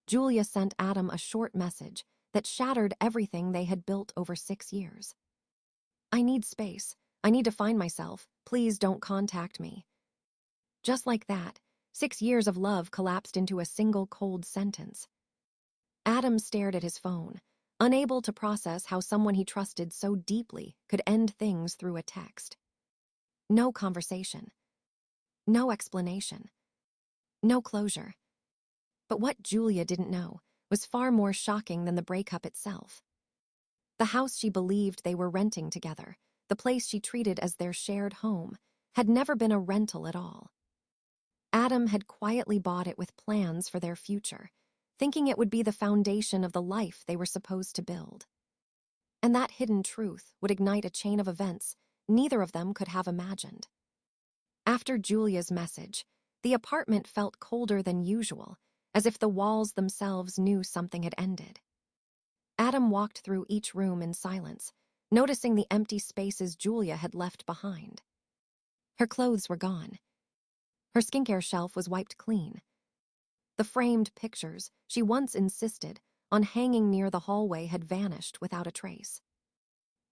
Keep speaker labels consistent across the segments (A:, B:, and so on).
A: Julia sent Adam a short message that shattered everything they had built over 6 years. "I need space. I need to find myself. Please don't contact me." Just like that, 6 years of love collapsed into a single cold sentence. Adam stared at his phone, unable to process how someone he trusted so deeply could end things through a text. No conversation. No explanation. No closure. But what Julia didn't know was far more shocking than the breakup itself. The house she believed they were renting together, the place she treated as their shared home, had never been a rental at all. Adam had quietly bought it with plans for their future, thinking it would be the foundation of the life they were supposed to build. And that hidden truth would ignite a chain of events neither of them could have imagined. After Julia's message, the apartment felt colder than usual, as if the walls themselves knew something had ended. Adam walked through each room in silence, noticing the empty spaces Julia had left behind. Her clothes were gone. Her skincare shelf was wiped clean. The framed pictures she once insisted on hanging near the hallway had vanished without a trace.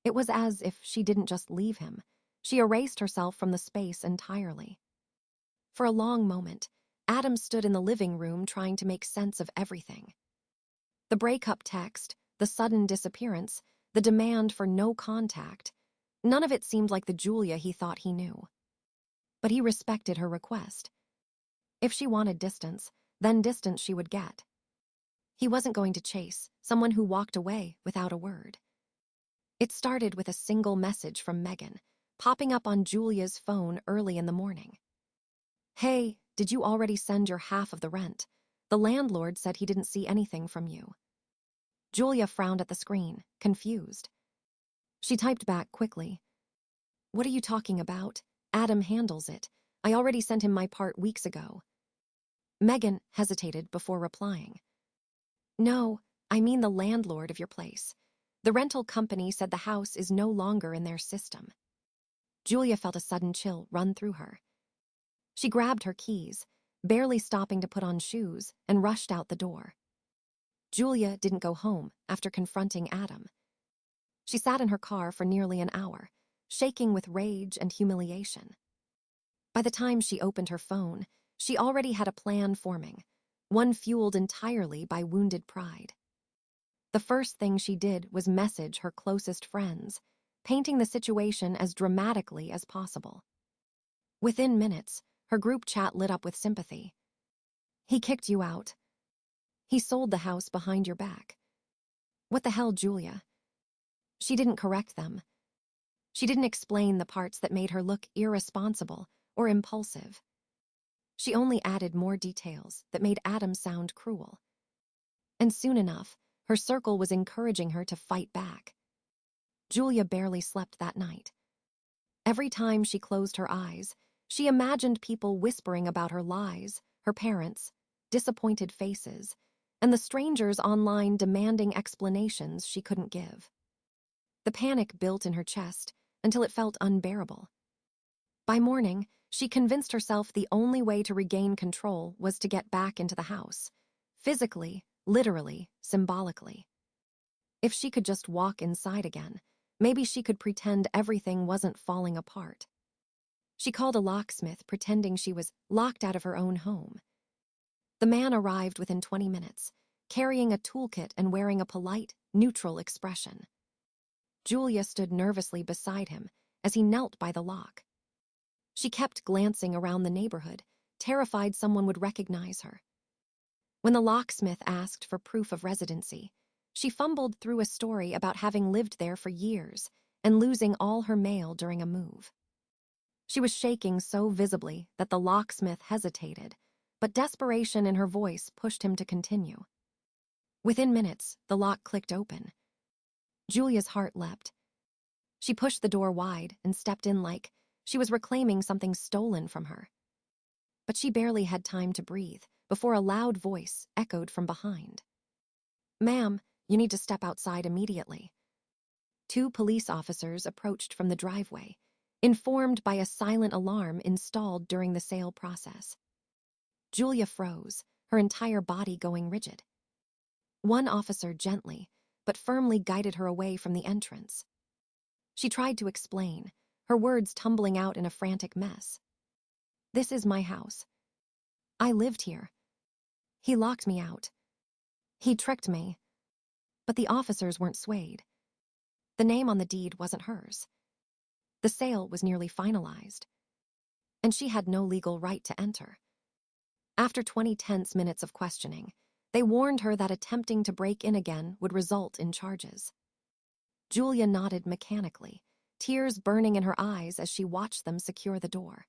A: It was as if she didn't just leave him, she erased herself from the space entirely. For a long moment, Adam stood in the living room trying to make sense of everything. The breakup text, the sudden disappearance, the demand for no contact, none of it seemed like the Julia he thought he knew. But he respected her request. If she wanted distance, then distance she would get. He wasn't going to chase someone who walked away without a word. It started with a single message from Megan, popping up on Julia's phone early in the morning. "Hey, did you already send your half of the rent? The landlord said he didn't see anything from you." Julia frowned at the screen, confused. She typed back quickly. "What are you talking about? Adam handles it. I already sent him my part weeks ago." Megan hesitated before replying. "No, I mean the landlord of your place. The rental company said the house is no longer in their system." Julia felt a sudden chill run through her. She grabbed her keys, barely stopping to put on shoes, and rushed out the door. Julia didn't go home after confronting Adam. She sat in her car for nearly an hour, shaking with rage and humiliation. By the time she opened her phone, she already had a plan forming, one fueled entirely by wounded pride. The first thing she did was message her closest friends, painting the situation as dramatically as possible. Within minutes, her group chat lit up with sympathy. "He kicked you out. He sold the house behind your back." What the hell, Julia? She didn't correct them. She didn't explain the parts that made her look irresponsible or impulsive. She only added more details that made Adam sound cruel. And soon enough, her circle was encouraging her to fight back. Julia barely slept that night. Every time she closed her eyes, she imagined people whispering about her lies, her parents, disappointed faces, and the strangers online demanding explanations she couldn't give. The panic built in her chest until it felt unbearable. By morning, she convinced herself the only way to regain control was to get back into the house, physically, literally, symbolically. If she could just walk inside again, maybe she could pretend everything wasn't falling apart. She called a locksmith pretending she was locked out of her own home. The man arrived within 20 minutes, carrying a toolkit and wearing a polite, neutral expression. Julia stood nervously beside him as he knelt by the lock. She kept glancing around the neighborhood, terrified someone would recognize her. When the locksmith asked for proof of residency, she fumbled through a story about having lived there for years and losing all her mail during a move. She was shaking so visibly that the locksmith hesitated, but desperation in her voice pushed him to continue. Within minutes, the lock clicked open. Julia's heart leapt. She pushed the door wide and stepped in like she was reclaiming something stolen from her. But she barely had time to breathe before a loud voice echoed from behind. "Ma'am, you need to step outside immediately." 2 police officers approached from the driveway, informed by a silent alarm installed during the sale process. Julia froze, her entire body going rigid. One officer gently, but firmly guided her away from the entrance. She tried to explain, her words tumbling out in a frantic mess. "This is my house. I lived here. He locked me out. He tricked me." But the officers weren't swayed. The name on the deed wasn't hers. The sale was nearly finalized, and she had no legal right to enter. After 20 tense minutes of questioning, they warned her that attempting to break in again would result in charges. Julia nodded mechanically, tears burning in her eyes as she watched them secure the door.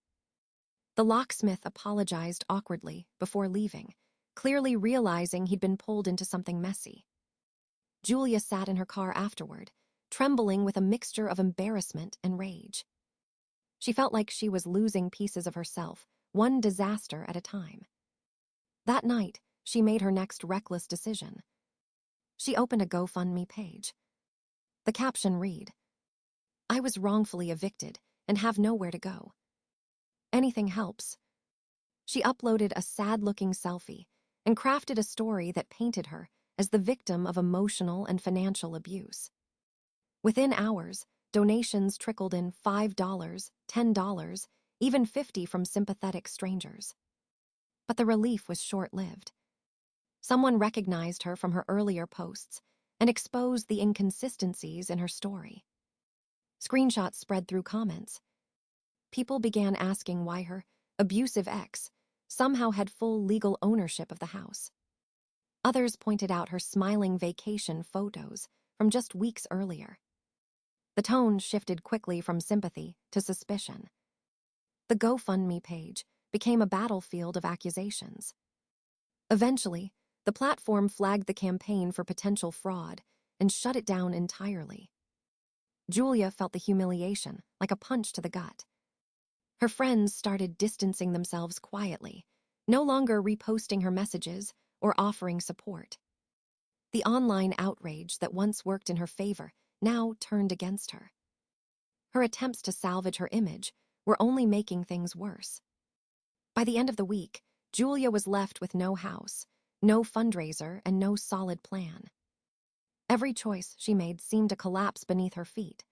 A: The locksmith apologized awkwardly before leaving, clearly realizing he'd been pulled into something messy. Julia sat in her car afterward, trembling with a mixture of embarrassment and rage. She felt like she was losing pieces of herself, one disaster at a time. That night, she made her next reckless decision. She opened a GoFundMe page. The caption read, "I was wrongfully evicted and have nowhere to go. Anything helps." She uploaded a sad-looking selfie and crafted a story that painted her as the victim of emotional and financial abuse. Within hours, donations trickled in $5, $10, even $50 from sympathetic strangers. But the relief was short-lived. Someone recognized her from her earlier posts and exposed the inconsistencies in her story. Screenshots spread through comments. People began asking why her abusive ex somehow had full legal ownership of the house. Others pointed out her smiling vacation photos from just weeks earlier. The tone shifted quickly from sympathy to suspicion. The GoFundMe page became a battlefield of accusations. Eventually, the platform flagged the campaign for potential fraud and shut it down entirely. Julia felt the humiliation like a punch to the gut. Her friends started distancing themselves quietly, no longer reposting her messages or offering support. The online outrage that once worked in her favor now turned against her. Her attempts to salvage her image were only making things worse. By the end of the week, Julia was left with no house, no fundraiser, and no solid plan. Every choice she made seemed to collapse beneath her feet.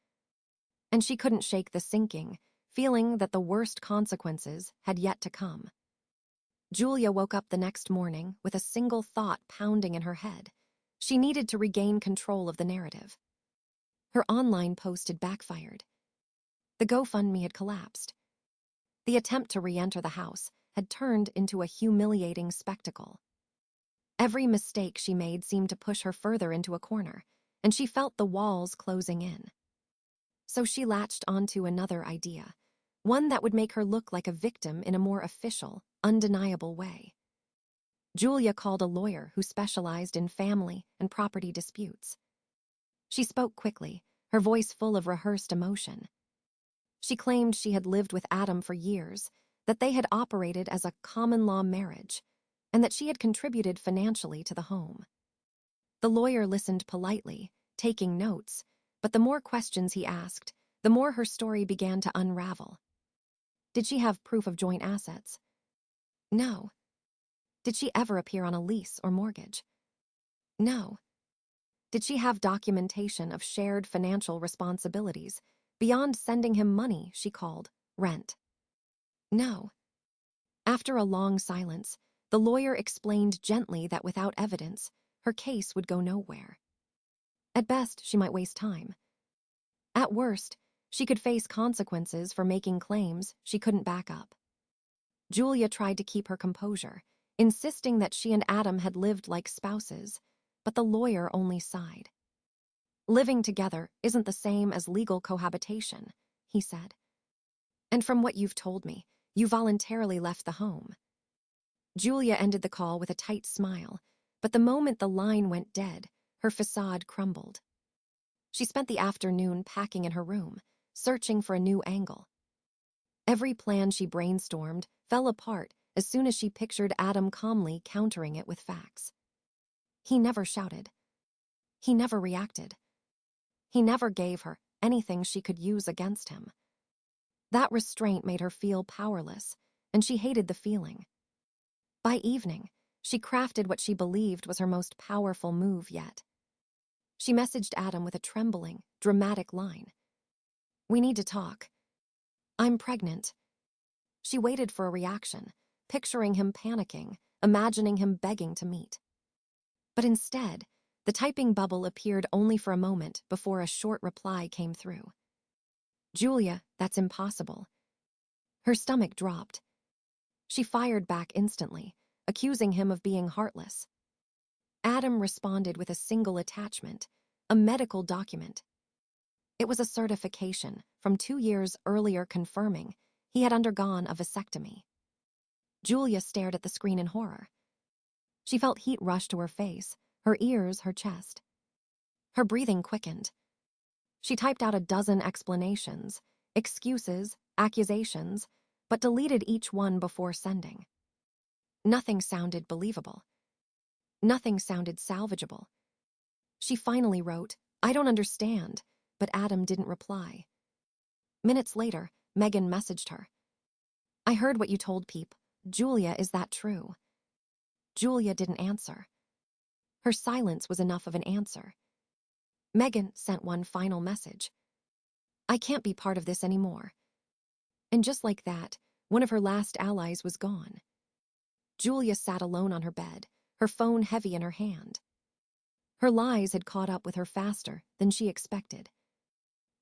A: And she couldn't shake the sinking feeling that the worst consequences had yet to come. Julia woke up the next morning with a single thought pounding in her head. She needed to regain control of the narrative. Her online post had backfired. The GoFundMe had collapsed. The attempt to re-enter the house had turned into a humiliating spectacle. Every mistake she made seemed to push her further into a corner, and she felt the walls closing in. So she latched onto another idea, one that would make her look like a victim in a more official, undeniable way. Julia called a lawyer who specialized in family and property disputes. She spoke quickly, her voice full of rehearsed emotion. She claimed she had lived with Adam for years, that they had operated as a common-law marriage, and that she had contributed financially to the home. The lawyer listened politely, taking notes, but the more questions he asked, the more her story began to unravel. Did she have proof of joint assets? No. Did she ever appear on a lease or mortgage? No. Did she have documentation of shared financial responsibilities beyond sending him money she called rent? No. After a long silence, the lawyer explained gently that without evidence, her case would go nowhere. At best, she might waste time. At worst, she could face consequences for making claims she couldn't back up. Julia tried to keep her composure, insisting that she and Adam had lived like spouses, but the lawyer only sighed. "Living together isn't the same as legal cohabitation," he said. "And from what you've told me, you voluntarily left the home." Julia ended the call with a tight smile, but the moment the line went dead, her facade crumbled. She spent the afternoon packing in her room, searching for a new angle. Every plan she brainstormed fell apart as soon as she pictured Adam calmly countering it with facts. He never shouted. He never reacted. He never gave her anything she could use against him. That restraint made her feel powerless, and she hated the feeling. By evening, She crafted what she believed was her most powerful move yet. She messaged Adam with a trembling, dramatic line. "We need to talk. I'm pregnant." She waited for a reaction, picturing him panicking, imagining him begging to meet. But instead, the typing bubble appeared only for a moment before a short reply came through. "Julia, that's impossible." Her stomach dropped. She fired back instantly, accusing him of being heartless. Adam responded with a single attachment, a medical document. It was a certification from 2 years earlier confirming he had undergone a vasectomy. Julia stared at the screen in horror. She felt heat rush to her face, her ears, her chest. Her breathing quickened. She typed out a dozen explanations, excuses, accusations, but deleted each one before sending. Nothing sounded believable. Nothing sounded salvageable. She finally wrote, "I don't understand," but Adam didn't reply. Minutes later, Megan messaged her. "I heard what you told Peep. Julia, is that true?" Julia didn't answer. Her silence was enough of an answer. Megan sent one final message. "I can't be part of this anymore." And just like that, one of her last allies was gone. Julia sat alone on her bed, her phone heavy in her hand. Her lies had caught up with her faster than she expected.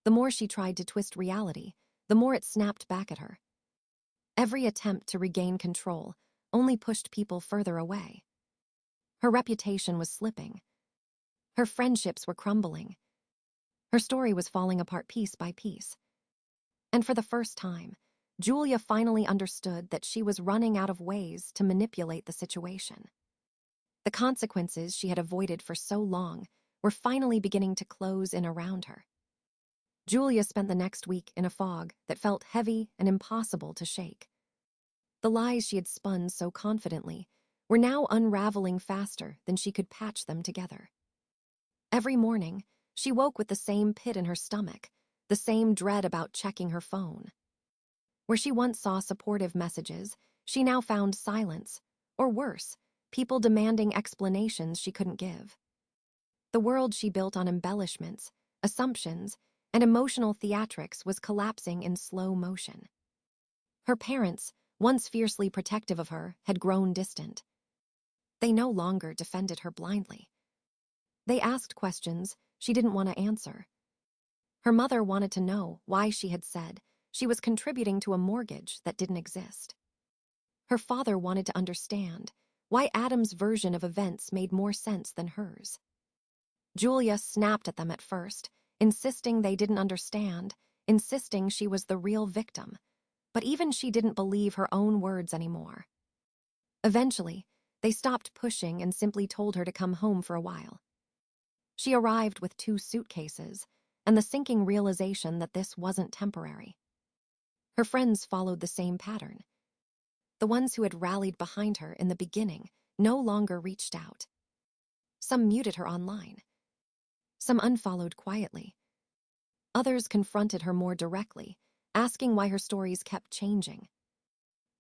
A: The more she tried to twist reality, the more it snapped back at her. Every attempt to regain control only pushed people further away. Her reputation was slipping. Her friendships were crumbling. Her story was falling apart piece by piece. And for the first time, Julia finally understood that she was running out of ways to manipulate the situation. The consequences she had avoided for so long were finally beginning to close in around her. Julia spent the next week in a fog that felt heavy and impossible to shake. The lies she had spun so confidently were now unraveling faster than she could patch them together. Every morning, she woke with the same pit in her stomach, the same dread about checking her phone. Where she once saw supportive messages, she now found silence, or worse, people demanding explanations she couldn't give. The world she built on embellishments, assumptions, and emotional theatrics was collapsing in slow motion. Her parents, once fiercely protective of her, had grown distant. They no longer defended her blindly. They asked questions she didn't want to answer. Her mother wanted to know why she had said she was contributing to a mortgage that didn't exist. Her father wanted to understand why Adam's version of events made more sense than hers. Julia snapped at them at first, insisting they didn't understand, insisting she was the real victim. But even she didn't believe her own words anymore. Eventually, they stopped pushing and simply told her to come home for a while. She arrived with 2 suitcases and the sinking realization that this wasn't temporary. Her friends followed the same pattern. The ones who had rallied behind her in the beginning no longer reached out. Some muted her online. Some unfollowed quietly. Others confronted her more directly, asking why her stories kept changing.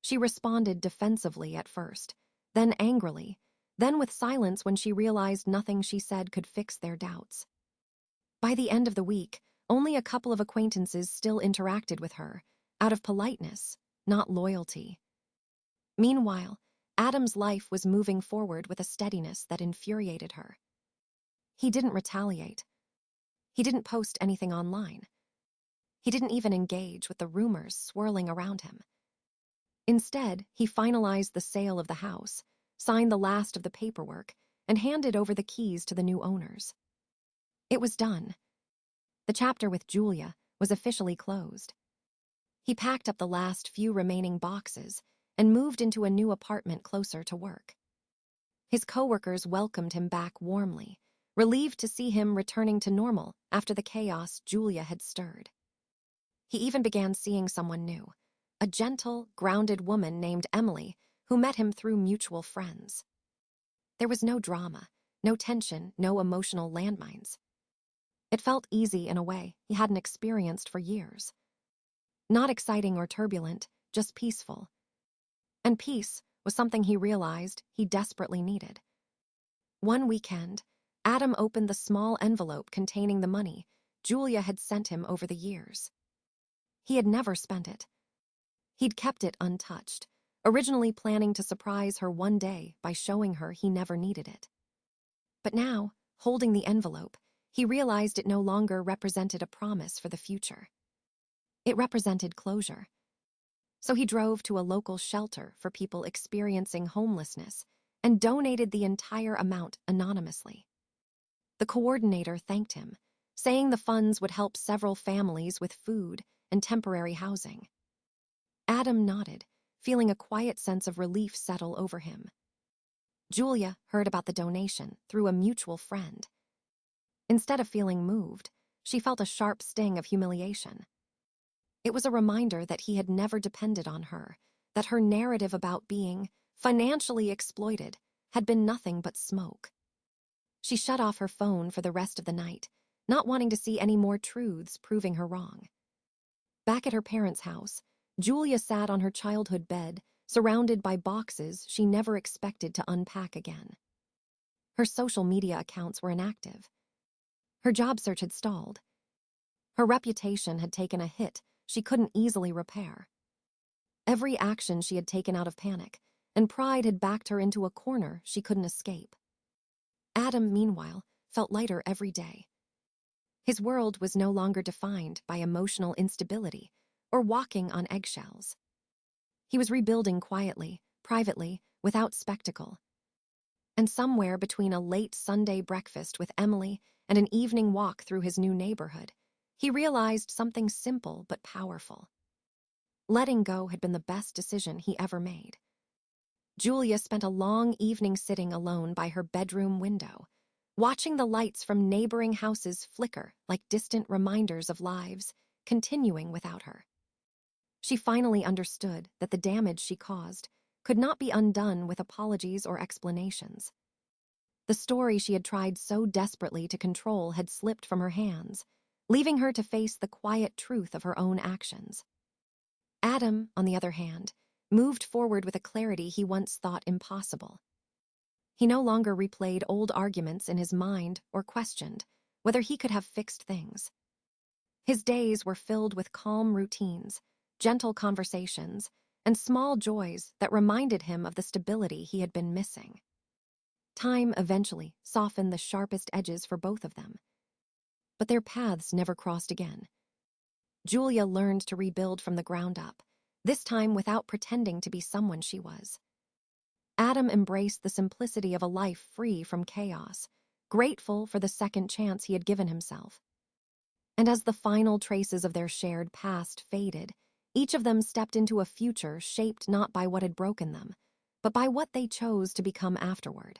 A: She responded defensively at first, then angrily, then with silence when she realized nothing she said could fix their doubts. By the end of the week, only a couple of acquaintances still interacted with her, out of politeness, not loyalty. Meanwhile, Adam's life was moving forward with a steadiness that infuriated her. He didn't retaliate. He didn't post anything online. He didn't even engage with the rumors swirling around him. Instead, he finalized the sale of the house, signed the last of the paperwork, and handed over the keys to the new owners. It was done. The chapter with Julia was officially closed. He packed up the last few remaining boxes and moved into a new apartment closer to work. His coworkers welcomed him back warmly, relieved to see him returning to normal after the chaos Julia had stirred. He even began seeing someone new, a gentle, grounded woman named Emily who met him through mutual friends. There was no drama, no tension, no emotional landmines. It felt easy in a way he hadn't experienced for years. Not exciting or turbulent, just peaceful. And peace was something he realized he desperately needed. One weekend, Adam opened the small envelope containing the money Julia had sent him over the years. He had never spent it. He'd kept it untouched, originally planning to surprise her one day by showing her he never needed it. But now, holding the envelope, he realized it no longer represented a promise for the future. It represented closure. So he drove to a local shelter for people experiencing homelessness and donated the entire amount anonymously. The coordinator thanked him, saying the funds would help several families with food and temporary housing. Adam nodded, feeling a quiet sense of relief settle over him. Julia heard about the donation through a mutual friend. Instead of feeling moved, she felt a sharp sting of humiliation. It was a reminder that he had never depended on her, that her narrative about being financially exploited had been nothing but smoke. She shut off her phone for the rest of the night, not wanting to see any more truths proving her wrong. Back at her parents' house, Julia sat on her childhood bed, surrounded by boxes she never expected to unpack again. Her social media accounts were inactive. Her job search had stalled. Her reputation had taken a hit she couldn't easily repair. Every action she had taken out of panic, and pride had backed her into a corner she couldn't escape. Adam, meanwhile, felt lighter every day. His world was no longer defined by emotional instability or walking on eggshells. He was rebuilding quietly, privately, without spectacle. And somewhere between a late Sunday breakfast with Emily and an evening walk through his new neighborhood, he realized something simple but powerful. Letting go had been the best decision he ever made. Julia spent a long evening sitting alone by her bedroom window, watching the lights from neighboring houses flicker like distant reminders of lives continuing without her. She finally understood that the damage she caused could not be undone with apologies or explanations. The story she had tried so desperately to control had slipped from her hands, leaving her to face the quiet truth of her own actions. Adam, on the other hand, moved forward with a clarity he once thought impossible. He no longer replayed old arguments in his mind or questioned whether he could have fixed things. His days were filled with calm routines, gentle conversations, and small joys that reminded him of the stability he had been missing. Time eventually softened the sharpest edges for both of them. But their paths never crossed again. Julia learned to rebuild from the ground up, this time without pretending to be someone she was. Adam embraced the simplicity of a life free from chaos, grateful for the second chance he had given himself. And as the final traces of their shared past faded, each of them stepped into a future shaped not by what had broken them, but by what they chose to become afterward.